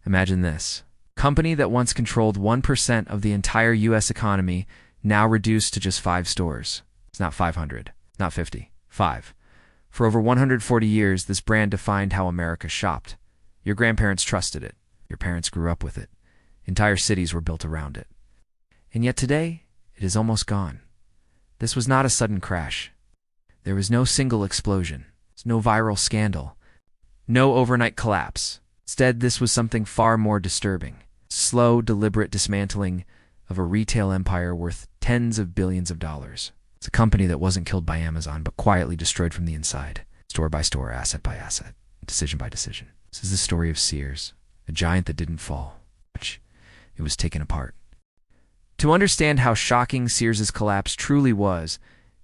Imagine this. Company that once controlled 1% of the entire U.S. economy now reduced to just 5 stores. It's not 500, not 50, 5. For over 140 years, this brand defined how America shopped. Your grandparents trusted it. Your parents grew up with it. Entire cities were built around it. And yet today, it is almost gone. This was not a sudden crash. There was no single explosion, no viral scandal, no overnight collapse. Instead, this was something far more disturbing. Slow, deliberate dismantling of a retail empire worth tens of billions of dollars. It's a company that wasn't killed by Amazon, but quietly destroyed from the inside, store by store, asset by asset, decision by decision. This is the story of Sears, a giant that didn't fall, but it was taken apart. To understand how shocking Sears' collapse truly was,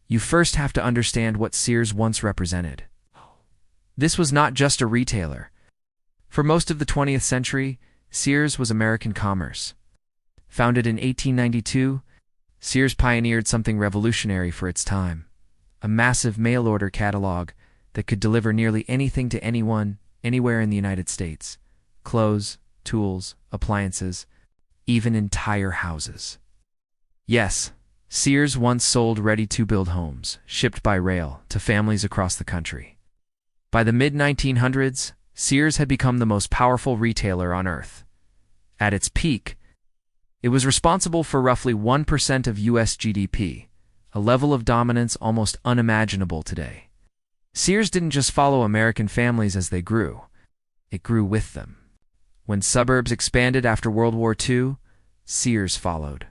you first have to understand what Sears once represented. This was not just a retailer. For most of the 20th century, Sears was American commerce. Founded in 1892, Sears pioneered something revolutionary for its time, a massive mail-order catalog that could deliver nearly anything to anyone, anywhere in the United States. Clothes, tools, appliances, even entire houses. Yes, Sears once sold ready-to-build homes, shipped by rail, to families across the country. By the mid-1900s, Sears had become the most powerful retailer on earth. At its peak, it was responsible for roughly 1% of U.S. GDP, a level of dominance almost unimaginable today. Sears didn't just follow American families as they grew. It grew with them. When suburbs expanded after World War II, Sears followed.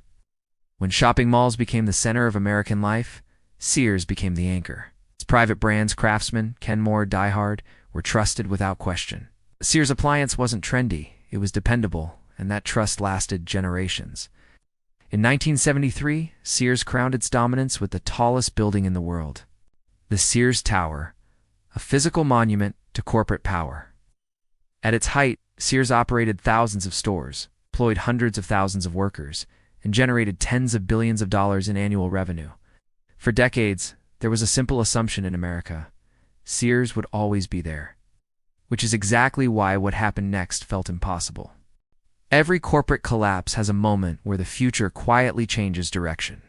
When shopping malls became the center of American life, Sears became the anchor. Its private brands, Craftsman, Kenmore, Die Hard, were trusted without question. Sears appliance wasn't trendy, it was dependable, and that trust lasted generations. In 1973, Sears crowned its dominance with the tallest building in the world, the Sears Tower, a physical monument to corporate power. At its height, Sears operated thousands of stores, employed hundreds of thousands of workers, and generated tens of billions of dollars in annual revenue. For decades, there was a simple assumption in America: Sears would always be there. Which is exactly why what happened next felt impossible. Every corporate collapse has a moment where the future quietly changes direction.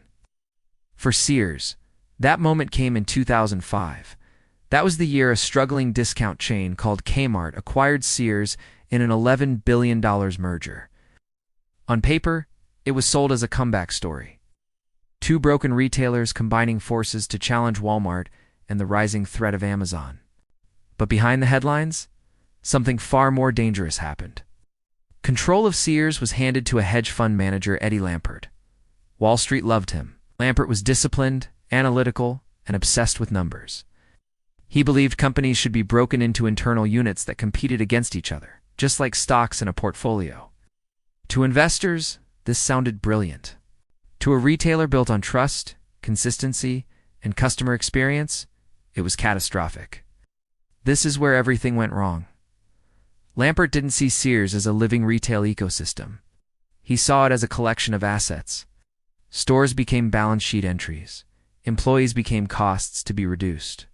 For Sears, that moment came in 2005. That was the year a struggling discount chain called Kmart acquired Sears in an $11 billion merger. On paper, it was sold as a comeback story. Two broken retailers combining forces to challenge Walmart and the rising threat of Amazon. But behind the headlines, something far more dangerous happened. Control of Sears was handed to a hedge fund manager, Eddie Lampert. Wall Street loved him. Lampert was disciplined, analytical, and obsessed with numbers. He believed companies should be broken into internal units that competed against each other, just like stocks in a portfolio. To investors, this sounded brilliant. To a retailer built on trust, consistency, and customer experience, it was catastrophic. This is where everything went wrong. Lampert didn't see Sears as a living retail ecosystem. He saw it as a collection of assets. Stores became balance sheet entries. Employees became costs to be reduced.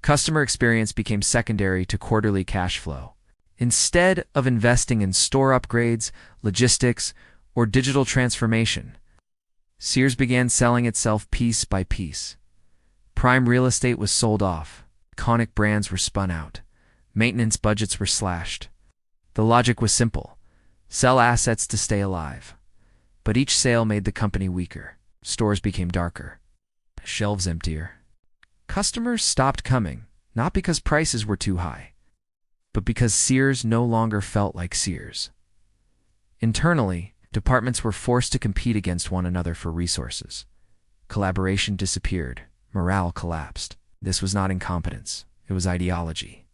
Customer experience became secondary to quarterly cash flow. Instead of investing in store upgrades, logistics, or digital transformation, Sears began selling itself piece by piece. Prime real estate was sold off. Iconic brands were spun out. Maintenance budgets were slashed. The logic was simple: sell assets to stay alive. But each sale made the company weaker. Stores became darker. Shelves emptier. Customers stopped coming, not because prices were too high, but because Sears no longer felt like Sears. Internally, departments were forced to compete against one another for resources. Collaboration disappeared. Morale collapsed. This was not incompetence. It was ideology.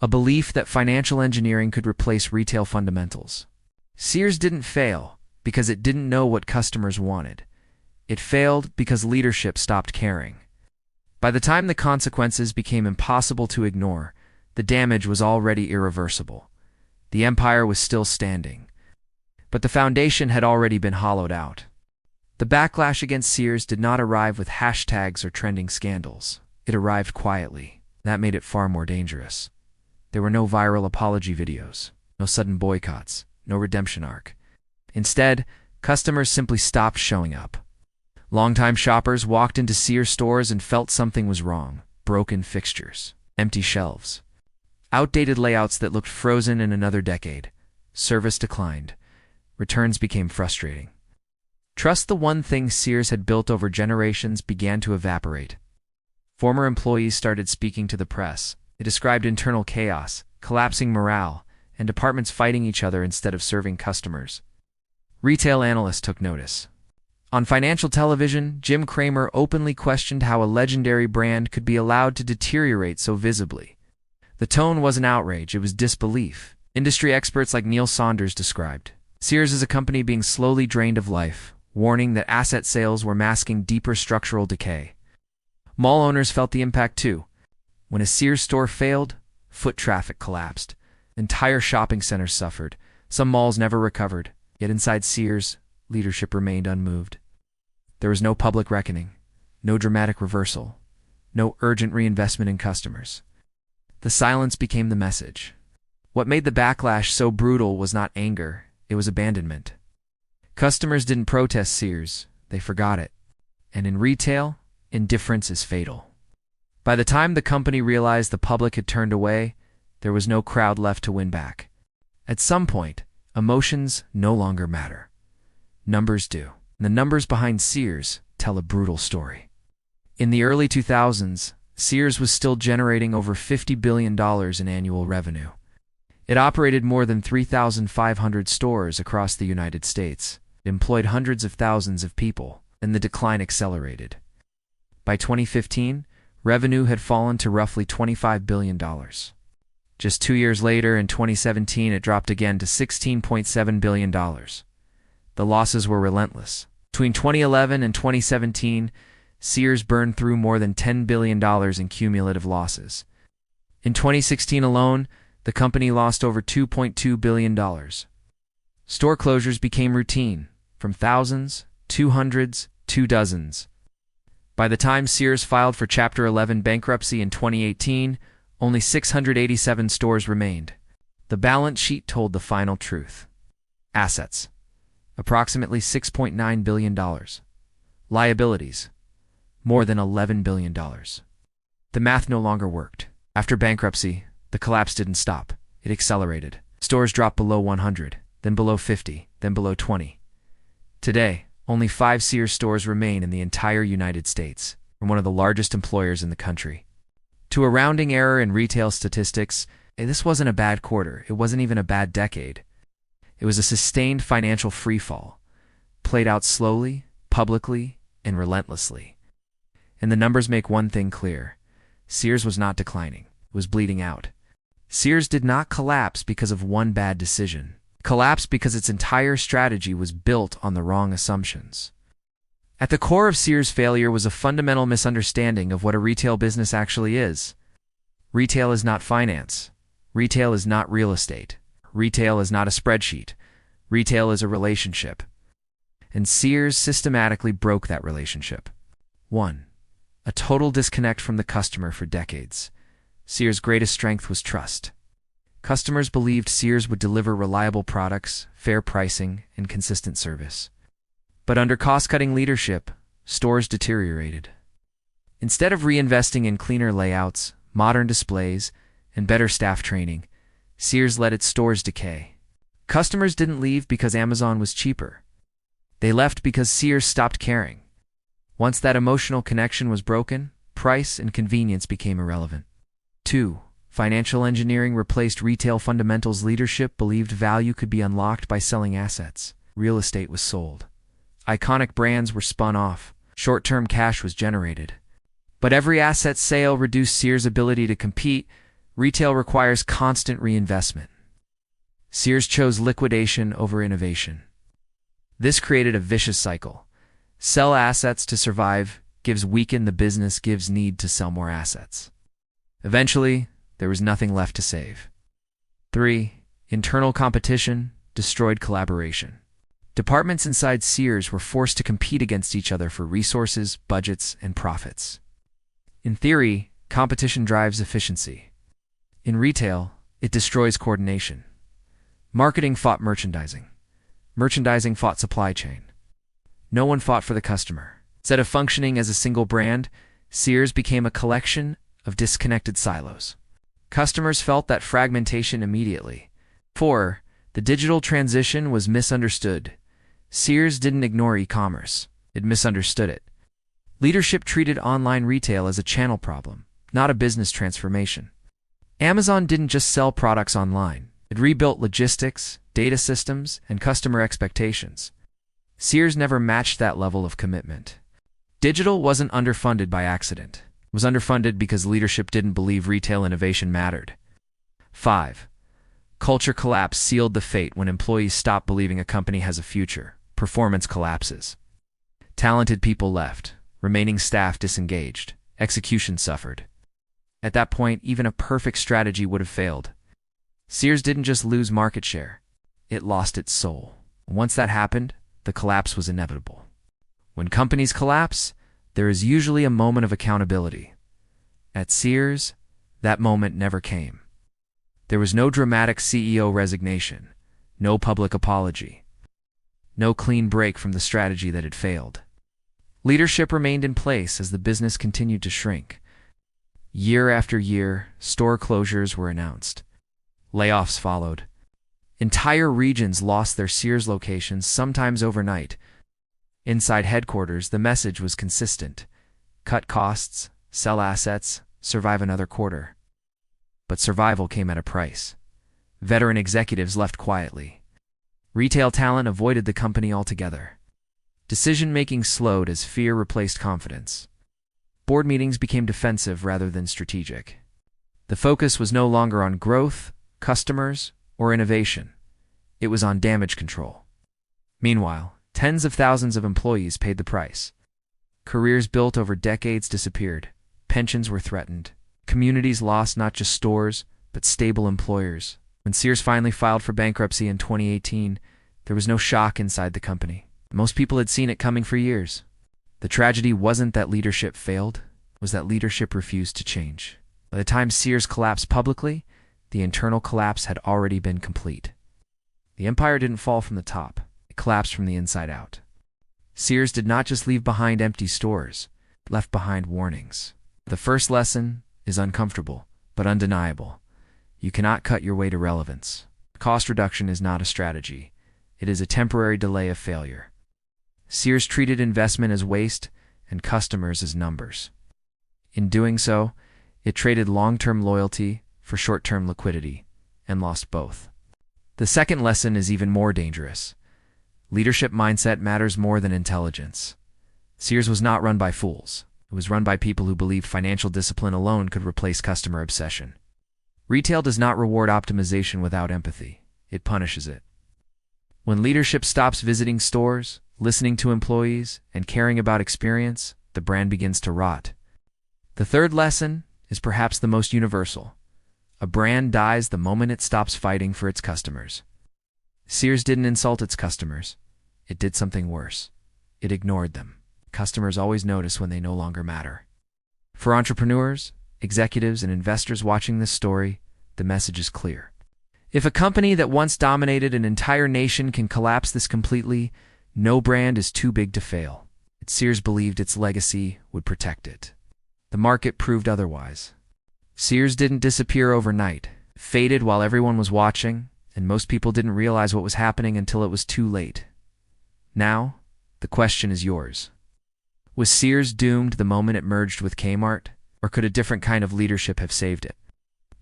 A belief that financial engineering could replace retail fundamentals. Sears didn't fail because it didn't know what customers wanted. It failed because leadership stopped caring. By the time the consequences became impossible to ignore, the damage was already irreversible. The empire was still standing, but the foundation had already been hollowed out. The backlash against Sears did not arrive with hashtags or trending scandals. It arrived quietly. That made it far more dangerous. There were no viral apology videos, No sudden boycotts, no redemption arc. Instead, customers simply stopped showing up. Longtime shoppers walked into Sears stores and felt something was wrong. Broken fixtures, empty shelves, outdated layouts that looked frozen in another decade. Service declined. Returns became frustrating. Trust, the one thing Sears had built over generations, began to evaporate. Former employees started speaking to the press. They described internal chaos, collapsing morale, and departments fighting each other instead of serving customers. Retail analysts took notice. On financial television, Jim Cramer openly questioned how a legendary brand could be allowed to deteriorate so visibly. The tone wasn't outrage, it was disbelief. Industry experts like Neil Saunders described Sears as a company being slowly drained of life, warning that asset sales were masking deeper structural decay. Mall owners felt the impact too. When a Sears store failed, foot traffic collapsed. Entire shopping centers suffered. Some malls never recovered. Yet inside Sears, leadership remained unmoved. There was no public reckoning, no dramatic reversal, no urgent reinvestment in customers. The silence became the message. What made the backlash so brutal was not anger, it was abandonment. Customers didn't protest Sears, they forgot it. And in retail, indifference is fatal. By the time the company realized the public had turned away, there was no crowd left to win back. At some point, emotions no longer matter. Numbers do. And the numbers behind Sears tell a brutal story. In the early 2000s, Sears was still generating over $50 billion in annual revenue. It operated more than 3,500 stores across the United States, employed hundreds of thousands of people, and the decline accelerated. By 2015, revenue had fallen to roughly $25 billion. Just 2 years later, in 2017, it dropped again to $16.7 billion. The losses were relentless. Between 2011 and 2017, Sears burned through more than $10 billion in cumulative losses. In 2016 alone, the company lost over $2.2 billion. Store closures became routine, from thousands, to hundreds, to dozens. By the time Sears filed for Chapter 11 bankruptcy in 2018, only 687 stores remained. The balance sheet told the final truth. Assets: approximately $6.9 billion. Liabilities: more than $11 billion. The math no longer worked. After bankruptcy, the collapse didn't stop. It accelerated. Stores dropped below 100, then below 50, then below 20. Today, only 5 Sears stores remain in the entire United States, and one of the largest employers in the country. To a rounding error in retail statistics, this wasn't a bad quarter. It wasn't even a bad decade. It was a sustained financial freefall, played out slowly, publicly, and relentlessly. And the numbers make one thing clear. Sears was not declining. It was bleeding out. Sears did not collapse because of one bad decision. It collapsed because its entire strategy was built on the wrong assumptions. At the core of Sears' failure was a fundamental misunderstanding of what a retail business actually is. Retail is not finance. Retail is not real estate. Retail is not a spreadsheet. Retail is a relationship. And Sears systematically broke that relationship. 1. A total disconnect from the customer for decades. Sears' greatest strength was trust. Customers believed Sears would deliver reliable products, fair pricing, and consistent service. But under cost-cutting leadership, stores deteriorated. Instead of reinvesting in cleaner layouts, modern displays, and better staff training, Sears let its stores decay. Customers didn't leave because Amazon was cheaper. They left because Sears stopped caring. Once that emotional connection was broken, price and convenience became irrelevant. 2. Financial engineering replaced retail fundamentals. Leadership believed value could be unlocked by selling assets. Real estate was sold. Iconic brands were spun off. Short-term cash was generated. But every asset sale reduced Sears' ability to compete. Retail requires constant reinvestment. Sears chose liquidation over innovation. This created a vicious cycle. Sell assets to survive, gives weaken the business, gives need to sell more assets. Eventually, there was nothing left to save. 3. Internal competition destroyed collaboration. Departments inside Sears were forced to compete against each other for resources, budgets, and profits. In theory, competition drives efficiency. In retail, it destroys coordination. Marketing fought merchandising. Merchandising fought supply chain. No one fought for the customer. Instead of functioning as a single brand, Sears became a collection of disconnected silos. Customers felt that fragmentation immediately. 4. The digital transition was misunderstood. Sears didn't ignore e-commerce. It misunderstood it. Leadership treated online retail as a channel problem, not a business transformation. Amazon didn't just sell products online. It rebuilt logistics, data systems, and customer expectations. Sears never matched that level of commitment. Digital wasn't underfunded by accident. It was underfunded because leadership didn't believe retail innovation mattered. 5. Culture collapse sealed the fate. When employees stop believing a company has a future, performance collapses. Talented people left, remaining staff disengaged, execution suffered. At that point, even a perfect strategy would have failed. Sears didn't just lose market share, it lost its soul. Once that happened, the collapse was inevitable. When companies collapse, there is usually a moment of accountability. At Sears, that moment never came. There was no dramatic CEO resignation, no public apology, no clean break from the strategy that had failed. Leadership remained in place as the business continued to shrink. Year after year, store closures were announced. Layoffs followed. Entire regions lost their Sears locations, sometimes overnight. Inside headquarters, the message was consistent: cut costs, sell assets, survive another quarter. But survival came at a price. Veteran executives left quietly. Retail talent avoided the company altogether. Decision-making slowed as fear replaced confidence. Board meetings became defensive rather than strategic. The focus was no longer on growth, customers, or innovation. It was on damage control. Meanwhile, tens of thousands of employees paid the price. Careers built over decades disappeared. Pensions were threatened. Communities lost not just stores, but stable employers. When Sears finally filed for bankruptcy in 2018, there was no shock inside the company. Most people had seen it coming for years. The tragedy wasn't that leadership failed, it was that leadership refused to change. By the time Sears collapsed publicly, the internal collapse had already been complete. The empire didn't fall from the top, it collapsed from the inside out. Sears did not just leave behind empty stores, it left behind warnings. The first lesson is uncomfortable, but undeniable. You cannot cut your way to relevance. Cost reduction is not a strategy. It is a temporary delay of failure. Sears treated investment as waste and customers as numbers. In doing so, it traded long-term loyalty for short-term liquidity and lost both. The second lesson is even more dangerous. Leadership mindset matters more than intelligence. Sears was not run by fools. It was run by people who believed financial discipline alone could replace customer obsession. Retail does not reward optimization without empathy. It punishes it. When leadership stops visiting stores, listening to employees, and caring about experience, the brand begins to rot. The third lesson is perhaps the most universal. A brand dies the moment it stops fighting for its customers. Sears didn't insult its customers. It did something worse. It ignored them. Customers always notice when they no longer matter. For entrepreneurs, executives, and investors watching this story, the message is clear. If a company that once dominated an entire nation can collapse this completely, no brand is too big to fail. Sears believed its legacy would protect it. The market proved otherwise. Sears didn't disappear overnight. It faded while everyone was watching, and most people didn't realize what was happening until it was too late. Now, the question is yours. Was Sears doomed the moment it merged with Kmart, or could a different kind of leadership have saved it?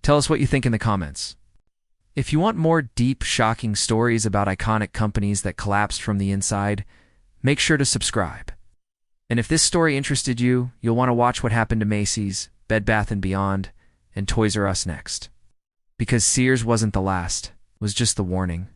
Tell us what you think in the comments. If you want more deep, shocking stories about iconic companies that collapsed from the inside, make sure to subscribe. And if this story interested you, you'll want to watch what happened to Macy's, Bed Bath & Beyond, and Toys R Us next. Because Sears wasn't the last, it was just the warning.